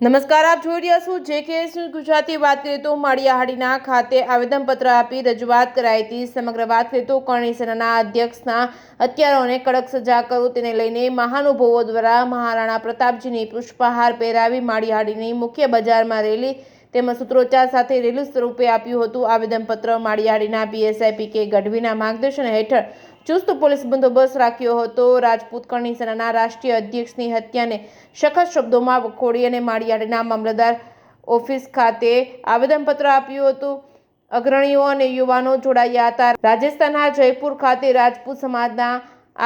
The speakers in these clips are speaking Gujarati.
નમસ્કાર, આપ જોઈ રહ્યા છો JKS ન્યૂઝ ગુજરાતી। વાત કરીએ તો માળિયાહાડીના ખાતે આવેદનપત્ર આપી રજૂઆત કરાઈ હતી। સમગ્ર વાત કરીએ તો કરણી સેનાના અધ્યક્ષના હત્યારાઓને કડક સજા કરો તેને લઈને મહાનુભાવો દ્વારા મહારાણા પ્રતાપજીની પુષ્પહાર પહેરાવી માળિયાહાડીની મુખ્ય બજારમાં રેલી તેમજ સૂત્રોચ્ચાર સાથે રેલી સ્વરૂપે આપ્યું હતું। આવેદનપત્ર માળિયાહાડીના PSI PK ગઢવીના માર્ગદર્શન હેઠળ ચુસ્ત પોલીસ બંદોબસ્ત રાખ્યો હતો। રાજપૂત કરણી સેનાના રાષ્ટ્રીય અધ્યક્ષની હત્યાને સખત શબ્દોમાં વખોડી અને માળિયાહાડીના મામલતદાર ઓફિસ ખાતે આવેદનપત્ર આપ્યું હતું। અગ્રણીઓ અને યુવાનો જોડાયા હતા। રાજસ્થાનના જયપુર ખાતે રાજપૂત સમાજના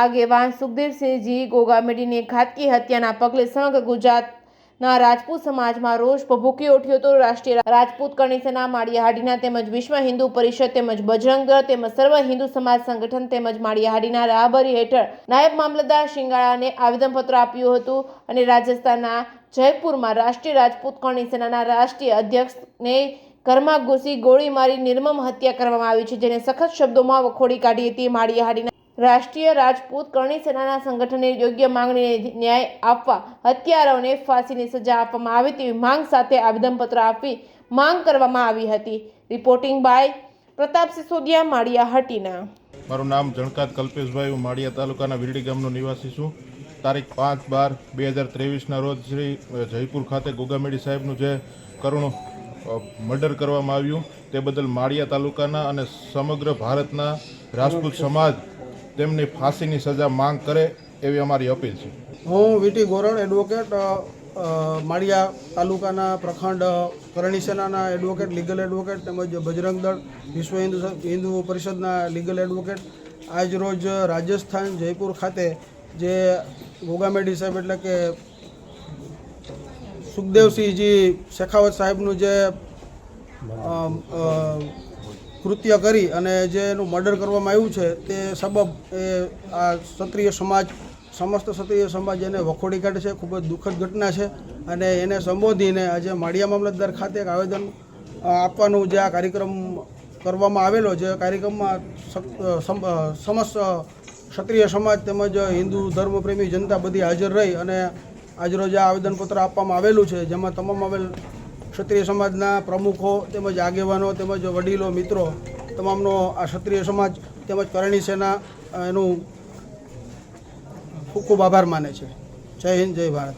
આગેવાન સુખદેવસિંહજી ગોગામેડીની ઘાતકી હત્યાના પગલે સમગ્ર ગુજરાતના રાજપૂત સમાજમાં રોષ ભભૂકી ઉઠ્યો હતો। રાષ્ટ્રીય રાજપૂત કરણી સેના માળિયાહાડીના તેમજ વિશ્વ હિન્દુ પરિષદ તેમજ બજરંગ દળ તેમજ સર્વ હિન્દુ સમાજ સંગઠન તેમજ માળિયાહાડીના રાહબરી હેઠળ નાયબ મામલતદાર શિંગાળાને આવેદનપત્ર આપ્યું હતું અને રાજસ્થાનના જયપુરમાં રાષ્ટ્રીય રાજપૂત કરણી સેનાના રાષ્ટ્રીય અધ્યક્ષને ઘરમાં ઘૂસી ગોળી મારી નિર્મમ હત્યા કરવામાં આવી છે, જેને સખત શબ્દોમાં વખોડી કાઢી હતી। માળિયાહાડીના રાષ્ટ્રીય રાજપૂત કરણી સેનાના સંગઠને યોગ્ય માંગણીને ન્યાય આપવા હત્યારાઓને ફાંસીની સજા આપવામાં આવે તેવી માંગ સાથે આવેદનપત્ર આપી માંગ કરવામાં આવી હતી। Reporting by Pratap Sisodiya, Maliyahatina. મારું નામ જણકાત કલ્પેશભાઈ, હું માળિયા તાલુકાના વીરડી ગામનો નિવાસી છું। તારીખ 5/12/2023ના રોજ શ્રી જયપુર ખાતે ગોગામેડી સાહેબનું જે કરુણ મર્ડર કરવામાં આવ્યું તે બદલ માળિયા તાલુકાના અને સમગ્ર ભારતના રાજપૂત સમાજ તેમની ફાંસીની સજા માંગ કરે એવી અમારી અપીલ છે। હું વીટી ગોરણ એડવોકેટ, માળિયા તાલુકાના પ્રખંડ કરણી સેનાના એડવોકેટ, લીગલ એડવોકેટ તેમજ બજરંગ દળ વિશ્વ હિન્દુ પરિષદના લીગલ એડવોકેટ। આજ રોજ રાજસ્થાન જયપુર ખાતે જે ગોગામેડી સાહેબ એટલે કે સુખદેવસિંહજી શેખાવત સાહેબનું જે કૃત્ય કરી અને જે એનું મર્ડર કરવામાં આવ્યું છે તે સબબ એ આ ક્ષત્રિય સમાજ, સમસ્ત ક્ષત્રિય સમાજ એને વખોડી કાઢે છે। ખૂબ જ દુઃખદ ઘટના છે અને એને સંબોધીને આજે માળિયા મામલતદાર ખાતે એક આવેદન આપવાનું જે આ કાર્યક્રમ કરવામાં આવેલો છે, કાર્યક્રમમાં સમસ્ત ક્ષત્રિય સમાજ તેમજ હિન્દુ ધર્મપ્રેમી જનતા બધી હાજર રહી અને આજરોજ આ આવેદનપત્ર આપવામાં આવેલું છે, જેમાં તમામ આવેલ ક્ષત્રિય સમાજના પ્રમુખો તેમજ આગેવાનો તેમજ વડીલો મિત્રો તમામનો આ ક્ષત્રિય સમાજ તેમજ કરણી સેના એનું ખૂબ ખૂબ આભાર માને છે। જય હિન્દ, જય ભારત।